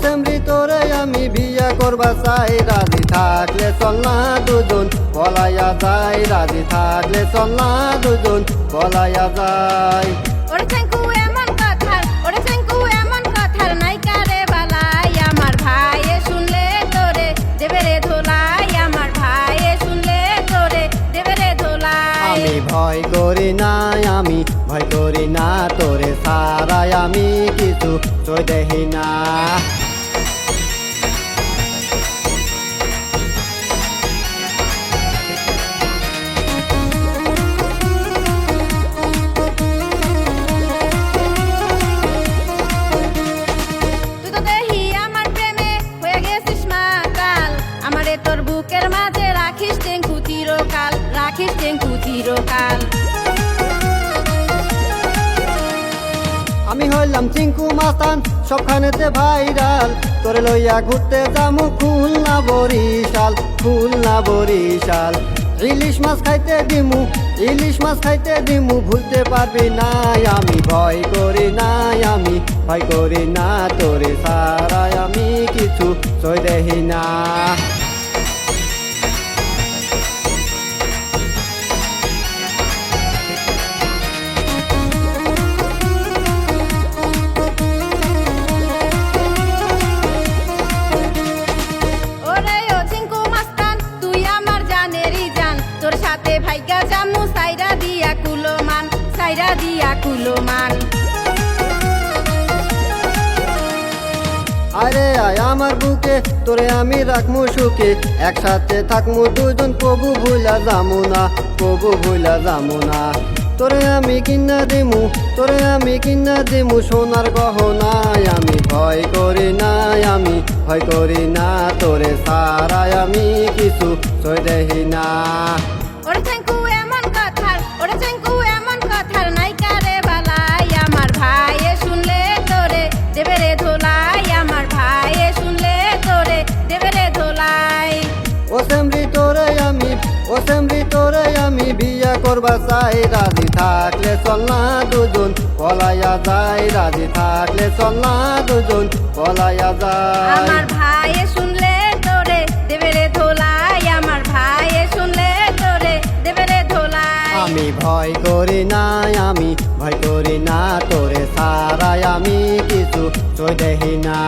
সেমরি তোরে আমি বিয়া করবা চাই, রাজি থাকলে চল না দুজন পলাইয়া যাই, রাজি থাকলে চল না দুজন পলাইয়া যাই। ওরে চেঙ্কু এমন কথার, ওরে চেঙ্কু এমন কথার নাইকা রে বালাই, আমার ভাইয়ে শুনলে তোরে দেবে রে ধোলাই, আমার ভাইয়ে শুনলে তোরে দেবে রে ধোলাই। আমি ভয় করি না, আমি ভয় করি না, তোরে সারাই আমি কিছু চই দেখি না। তুই তো দেহি আমার প্রেমে হয়ে গেছিস মাতাল, আমারে তোর বুকের মাঝে রাখিস টেঙ্কু চিরকাল, রাখিস টেঙ্কু চিরকাল। আমি হইলাম চিঙ্কু মাস্তান সবখানেতে ভাইরাল, তোরে লইয়া ঘুরতে যামু খুলনা বরিশাল, খুলনা বরিশাল। ইলিশ মাছ খাইতে দিমু, ইলিশ মাছ খাইতে দিমু, ভুলতে পারবি না। আমি ভয় করি না, আমি ভয় করি না, তোরে সারাই আমি কিছু চই দেখি না। ওরে ও চিঙ্কু মাস্তান তুই আমার জানেরই জান, তোর সাথে ভাইগা জামু সাইরা দিয়া কুলোমান, সাইরা দিয়া কুলোমান। আরে আয় আমার বুকে তোরে আমি রাখমু সুখে, একসাথে থাকমু দুজন, কবু ভুলা যামু না, কবু ভুলা যামু না। তোরে আমি কিনা দিমু, তোরে আমি কিনা দিমু সোনার গহনায়। আমি ভয় করি না, আমি ভয় করি না, তোরে সারাই আমি কিছু চই দেখি না। ওরে চেঙ্কু এমন কথার, ওরে চেঙ্কু এমন কথার নাইকা রে বালাই, আমার ভাইয়ে শুনলে তোরে দেবে রে ধোলাই, আমার ভাইয়ে শুনলে তোরে দেবে রে ধোলাই। ও সেমরি তোরে আমি, ও সেমরি তোরে আমি বিয়া করবা চাই, রাজি থাকলে চল না দুজন পলাইয়া যাই, রাজি থাকলে চল না দুজন পলাইয়া যাই। আমার ভাইয়ে শুনলে তোরে দেবে রে ধোলাই, আমার ভাইয়ে শুনলে তোরে দেবে রে ধোলাই। আমি ভয় করি না, আমি ভয় করি না, তোরে সারাই আমি কিছু চই দেখি না।